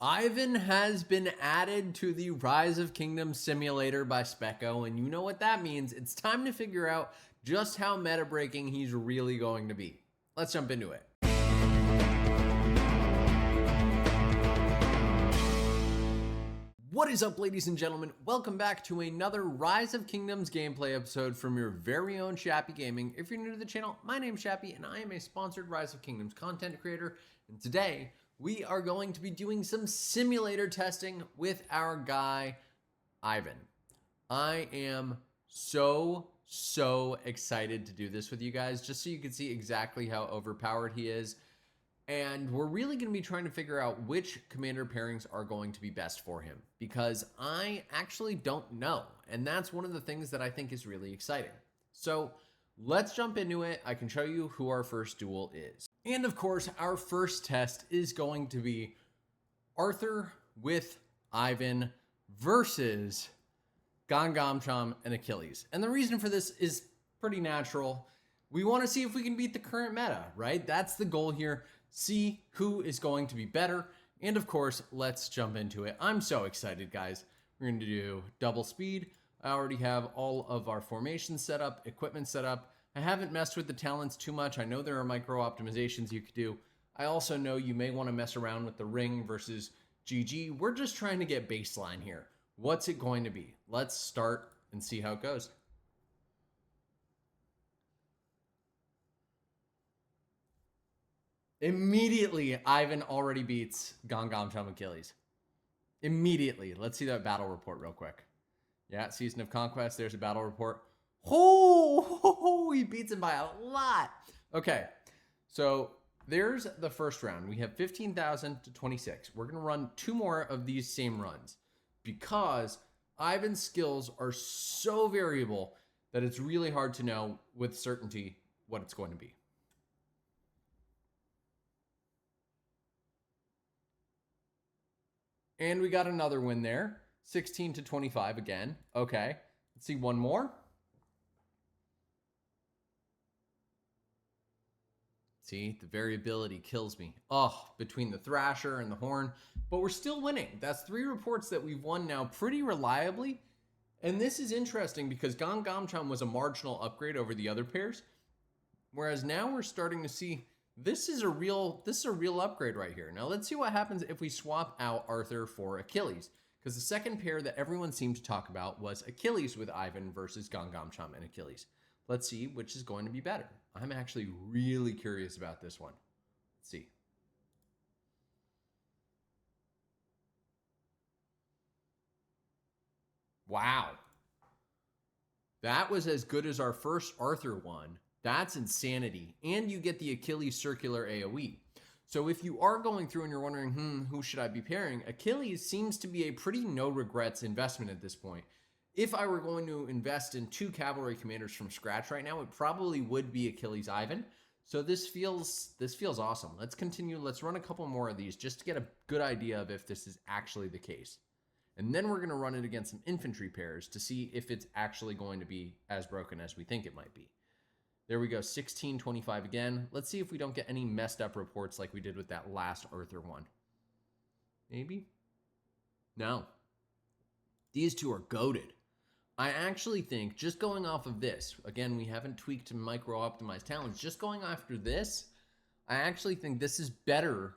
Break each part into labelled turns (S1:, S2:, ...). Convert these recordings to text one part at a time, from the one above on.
S1: Ivan has been added to the Rise of Kingdoms simulator by Specco, and you know what that means. It's time to figure out just how meta breaking he's really going to be. Let's jump into it. What is up, ladies and gentlemen? Welcome back to another Rise of Kingdoms gameplay episode from your very own Shappy Gaming. If you're new to the channel, my name's Shappy, and I am a sponsored Rise of Kingdoms content creator. And today, we are going to be doing some simulator testing with our guy, Ivan. I am so excited to do this with you guys, just so you can see exactly how overpowered he is. And we're really going to be trying to figure out which commander pairings are going to be best for him, because I actually don't know. And that's one of the things that I think is really exciting. So let's jump into it. I can show you who our first duel is. And of course, our first test is going to be Arthur with Ivan versus Gangamcham and Achilles. And the reason for this is pretty natural. We want to see if we can beat the current meta, right? That's the goal here. See who is going to be better. And of course, let's jump into it. I'm so excited, guys. We're going to do double speed. I already have all of our formations set up, equipment set up. I haven't messed with the talents too much. I know there are micro optimizations you could do. I also know you may want to mess around with the ring versus GG. We're just trying to get baseline here. What's it going to be? Let's start and see how it goes. Immediately, Ivan already beats Gangamcham Achilles. Immediately. Let's see that battle report real quick. Yeah, Season of Conquest. There's a battle report. Oh, he beats him by a lot. Okay, so there's the first round. We have 15,000 to 26. We're going to run two more of these same runs because Ivan's skills are so variable that it's really hard to know with certainty what it's going to be. And we got another win there. 16 to 25 again. Okay. Let's see one more. See, the variability kills me. Oh, between the Thrasher and the Horn. But we're still winning. That's 3 reports that we've won now pretty reliably. And this is interesting because Gangamcham was a marginal upgrade over the other pairs. Whereas now we're starting to see this is a real upgrade right here. Now let's see what happens if we swap out Arthur for Achilles. Because the second pair that everyone seemed to talk about was Achilles with Ivan versus Gangamcham and Achilles. Let's see which is going to be better. I'm actually really curious about this one. Let's see. Wow. That was as good as our first Arthur one. That's insanity. And you get the Achilles circular AoE. So if you are going through and you're wondering, who should I be pairing? Achilles seems to be a pretty no regrets investment at this point. If I were going to invest in 2 cavalry commanders from scratch right now, it probably would be Achilles Ivan. So this feels awesome. Let's continue. Let's run a couple more of these just to get a good idea of if this is actually the case. And then we're going to run it against some infantry pairs to see if it's actually going to be as broken as we think it might be. There we go, 16-25 again. Let's see if we don't get any messed up reports like we did with that last Arthur one. Maybe? No. These two are goated. I actually think, just going off of this, again, we haven't tweaked to micro-optimized talents, just going after this, I actually think this is better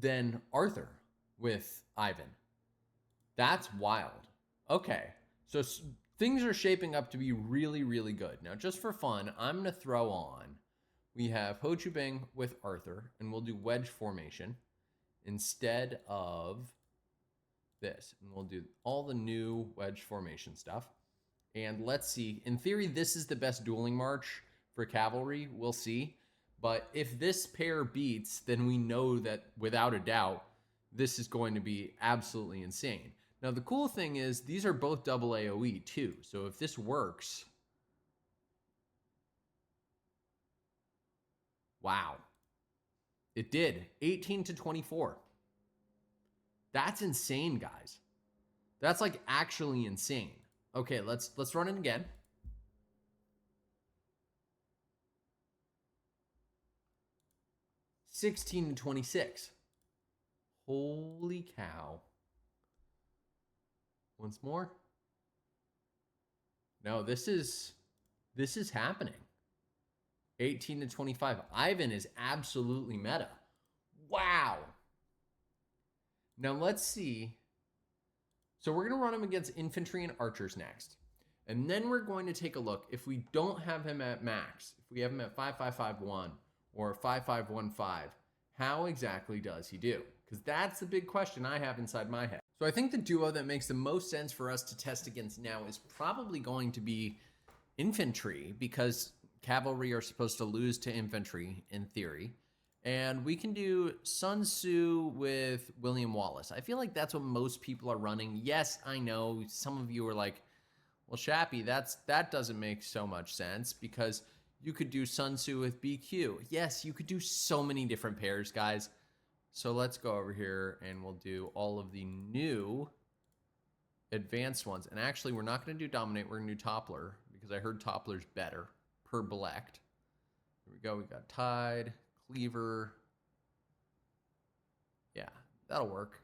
S1: than Arthur with Ivan. That's wild. Okay, so things are shaping up to be really good. Now, just for fun, I'm going to throw on, we have Ho Chu Bing with Arthur, and we'll do wedge formation instead of this. And we'll do all the new wedge formation stuff. And let's see, in theory, this is the best dueling march for cavalry. We'll see. But if this pair beats, then we know that without a doubt, this is going to be absolutely insane. Now, the cool thing is these are both double AoE too. So if this works, wow, it did. 18 to 24. That's insane, guys. That's like actually insane. Okay, let's run it again. 16 to 26. Holy cow. Once more. No, this is happening. 18 to 25. Ivan is absolutely meta. Wow. Now let's see. So we're going to run him against infantry and archers next. And then we're going to take a look. If we don't have him at max, if we have him at 5551 or 5515, how exactly does he do? Because that's the big question I have inside my head. So I think the duo that makes the most sense for us to test against now is probably going to be infantry, because cavalry are supposed to lose to infantry in theory. And we can do Sun Tzu with William Wallace. I feel like that's what most people are running. Yes, I know some of you are like, well, Shappy, that doesn't make so much sense, because you could do Sun Tzu with BQ. Yes, you could do so many different pairs, guys. So let's go over here and we'll do all of the new advanced ones. And actually, we're not going to do Dominate. We're going to do Toppler, because I heard Toppler's better per Belect. Here we go. We got Tide, Cleaver. Yeah, that'll work.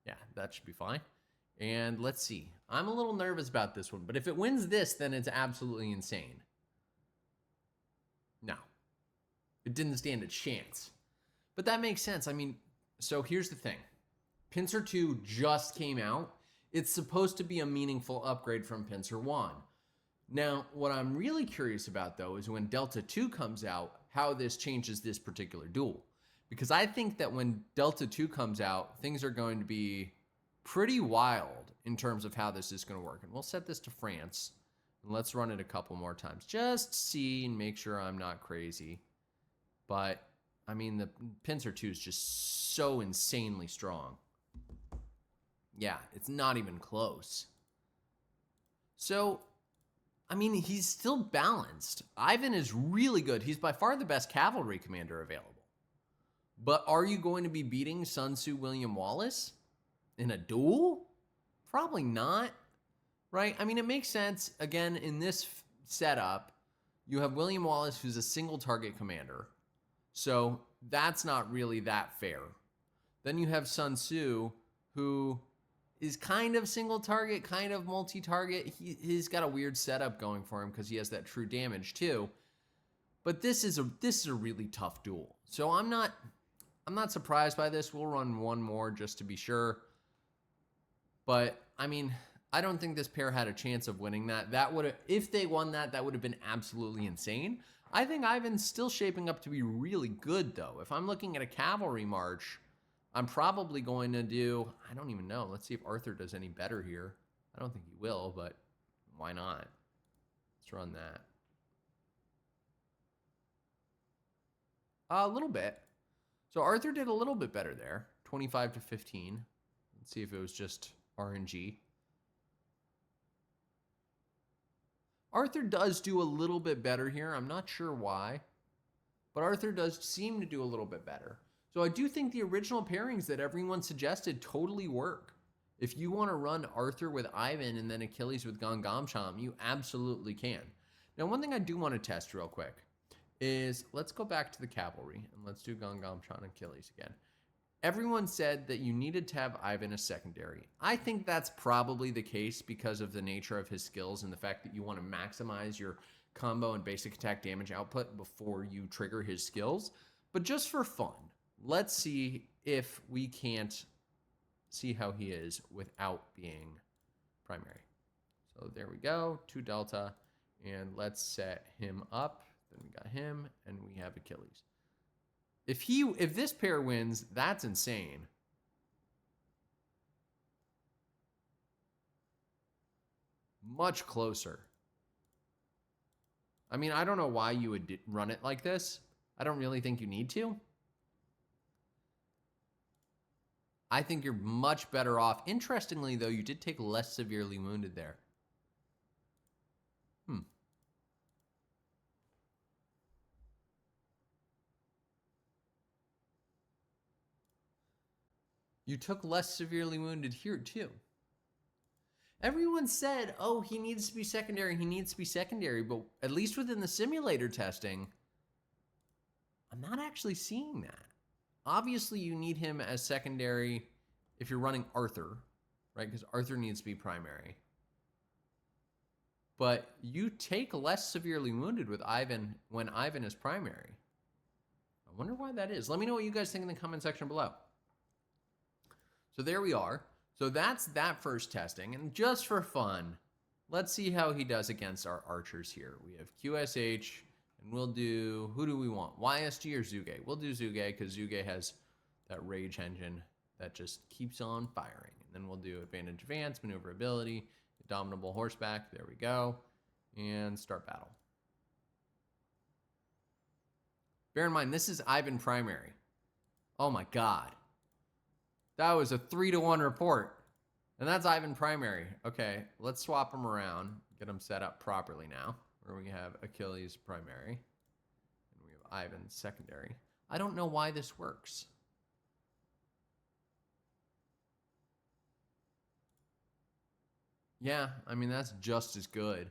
S1: Yeah, that should be fine. And let's see. I'm a little nervous about this one, but if it wins this, then it's absolutely insane. No, it didn't stand a chance. But that makes sense. I mean, so here's the thing. Pincer 2 just came out. It's supposed to be a meaningful upgrade from Pincer 1. Now, what I'm really curious about, though, is when Delta 2 comes out, how this changes this particular duel. Because I think that when Delta 2 comes out, things are going to be pretty wild in terms of how this is going to work. And we'll set this to France. And let's run it a couple more times. Just see and make sure I'm not crazy. But, I mean, the Pincer 2 is just so insanely strong. Yeah, it's not even close. So, I mean, he's still balanced. Ivan is really good. He's by far the best cavalry commander available. But are you going to be beating Sun Tzu William Wallace in a duel? Probably not, right? I mean, it makes sense. Again, in this setup, you have William Wallace, who's a single target commander. So that's not really that fair. Then you have Sun Tzu, who is kind of single target, kind of multi-target. He's got a weird setup going for him because he has that true damage too. But this is a really tough duel. So I'm not surprised by this. We'll run one more just to be sure. But I mean, I don't think this pair had a chance of winning that. That would have, if they won that, that would have been absolutely insane. I think Ivan's still shaping up to be really good though. If I'm looking at a cavalry march, I'm probably going to do, I don't even know. Let's see if Arthur does any better here. I don't think he will, but why not? Let's run that. A little bit. So Arthur did a little bit better there. 25 to 15. Let's see if it was just RNG. Arthur does do a little bit better here. I'm not sure why, but Arthur does seem to do a little bit better. So I do think the original pairings that everyone suggested totally work. If you want to run Arthur with Ivan and then Achilles with Gangamcham, you absolutely can. Now, one thing I do want to test real quick is, let's go back to the cavalry and let's do Gangamcham and Achilles again. Everyone said that you needed to have Ivan as secondary. I think that's probably the case because of the nature of his skills and the fact that you want to maximize your combo and basic attack damage output before you trigger his skills. But just for fun, let's see if we can't see how he is without being primary. So there we go, 2 Delta, and let's set him up. Then we got him, and we have Achilles. If this pair wins, that's insane. Much closer. I mean, I don't know why you would run it like this. I don't really think you need to. I think you're much better off. Interestingly, though, you did take less severely wounded there. You took less severely wounded here, too. Everyone said, oh, he needs to be secondary, he needs to be secondary, but at least within the simulator testing, I'm not actually seeing that. Obviously, you need him as secondary if you're running Arthur, right? Because Arthur needs to be primary. But you take less severely wounded with Ivan when Ivan is primary. I wonder why that is. Let me know what you guys think in the comment section below. So there we are. So that's that first testing. And just for fun, let's see how he does against our archers here. We have QSH, and we'll do, who do we want? YSG or Zuge? We'll do Zuge because Zuge has that rage engine that just keeps on firing. And then we'll do advantage advance, maneuverability, indomitable horseback. There we go. And start battle. Bear in mind, this is Ivan primary. Oh my God. That was a 3-to-1 report. And that's Ivan primary. Okay, let's swap them around. Get them set up properly now. Where we have Achilles primary. And we have Ivan secondary. I don't know why this works. Yeah, I mean, that's just as good.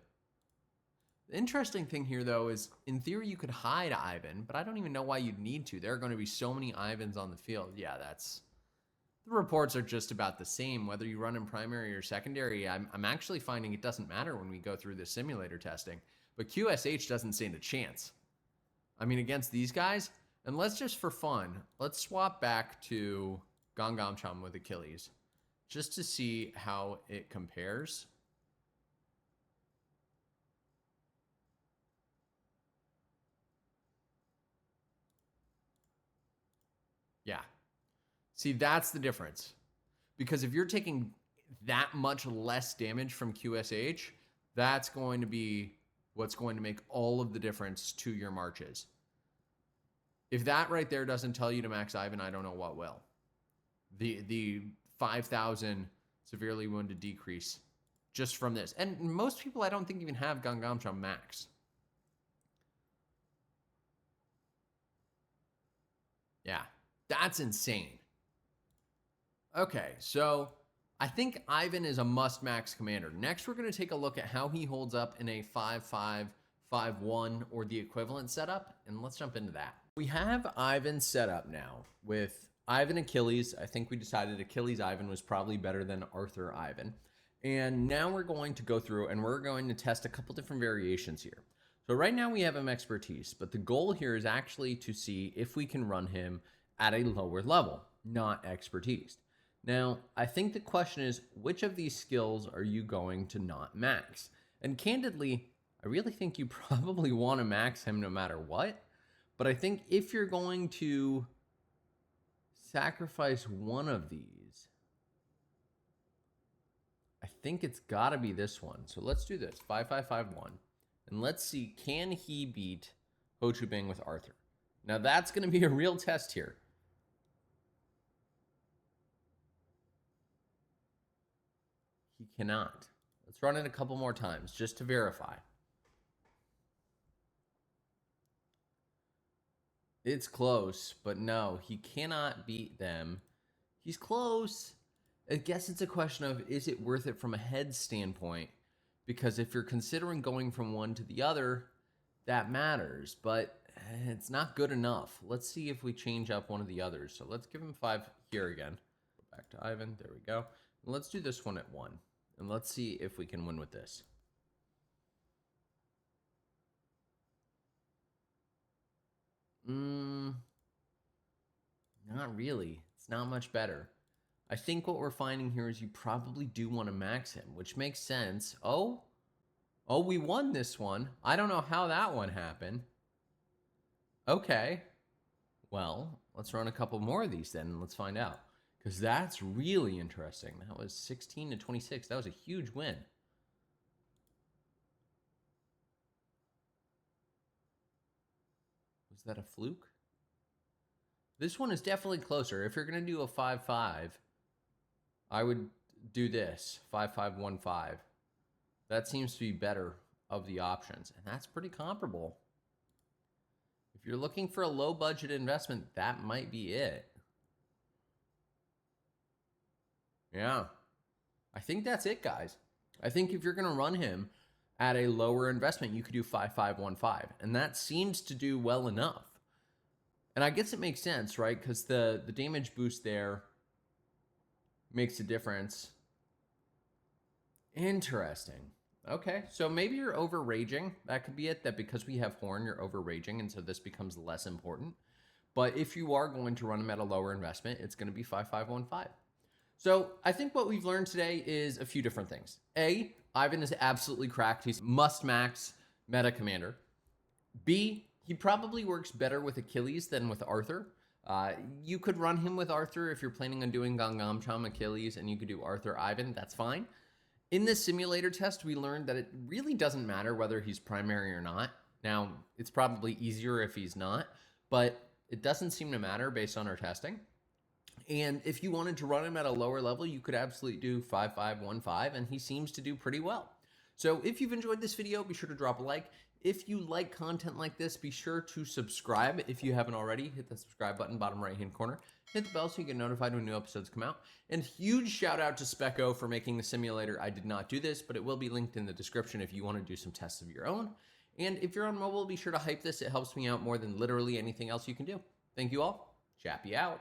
S1: The interesting thing here, though, is in theory you could hide Ivan, but I don't even know why you'd need to. There are going to be so many Ivans on the field. Yeah, that's... The reports are just about the same, whether you run in primary or secondary. I'm actually finding it doesn't matter when we go through the simulator testing. But QSH doesn't stand a chance. I mean, against these guys, and let's just for fun, let's swap back to Gangamcham with Achilles, just to see how it compares. Yeah. See, that's the difference. Because if you're taking that much less damage from QSH, that's going to be what's going to make all of the difference to your marches. If that right there doesn't tell you to max Ivan, I don't know what will. The 5,000 severely wounded decrease just from this. And most people I don't think even have Gangamcham max. Yeah, that's insane. Okay, so I think Ivan is a must-max commander. Next, we're going to take a look at how he holds up in a 5-5, 5-1, or the equivalent setup, and let's jump into that. We have Ivan set up now with Ivan Achilles. I think we decided Achilles Ivan was probably better than Arthur Ivan. And now we're going to go through and we're going to test a couple different variations here. So right now we have him expertise, but the goal here is actually to see if we can run him at a lower level, not expertise. Now, I think the question is, which of these skills are you going to not max? And candidly, I really think you probably want to max him no matter what. But I think if you're going to sacrifice one of these, I think it's got to be this one. So let's do this, 5-5-5-1. And let's see, can he beat Ho Chu Bing with Arthur? Now that's going to be a real test here. He cannot. Let's run it a couple more times just to verify. It's close, but no, he cannot beat them. He's close. I guess it's a question of, is it worth it from a head standpoint? Because if you're considering going from one to the other, that matters, but it's not good enough. Let's see if we change up one of the others. So let's give him 5 here again. Go back to Ivan. There we go. And let's do this one at 1. And let's see if we can win with this. Not really. It's not much better. I think what we're finding here is you probably do want to max him, which makes sense. Oh, we won this one. I don't know how that one happened. Okay. Well, let's run a couple more of these then and let's find out. Because that's really interesting. That was 16-26. That was a huge win. Was that a fluke? This one is definitely closer. If you're going to do a 5-5, I would do this, 5-5-1-5. That seems to be better of the options, and that's pretty comparable. If you're looking for a low budget investment, that might be it. Yeah, I think that's it, guys. I think if you're going to run him at a lower investment, you could do 5-5-1-5, and that seems to do well enough. And I guess it makes sense, right? Because the damage boost there makes a difference. Interesting. Okay, so maybe you're over raging. That could be it, that because we have Horn, you're over raging, and so this becomes less important. But if you are going to run them at a lower investment, it's going to be 5515. So I think what we've learned today is a few different things. A, Ivan is absolutely cracked. He's must max meta commander. B, he probably works better with Achilles than with Arthur. You could run him with Arthur if you're planning on doing Gangam Cham Achilles, and you could do Arthur Ivan. That's fine. In this simulator test, we learned that it really doesn't matter whether he's primary or not. Now, it's probably easier if he's not, but it doesn't seem to matter based on our testing. And if you wanted to run him at a lower level, you could absolutely do 5515, and he seems to do pretty well. So if you've enjoyed this video, be sure to drop a like. If you like content like this, be sure to subscribe. If you haven't already, hit the subscribe button, bottom right-hand corner. Hit the bell so you get notified when new episodes come out. And huge shout out to Specco for making the simulator. I did not do this, but it will be linked in the description if you want to do some tests of your own. And if you're on mobile, be sure to hype this. It helps me out more than literally anything else you can do. Thank you all. Chappy out.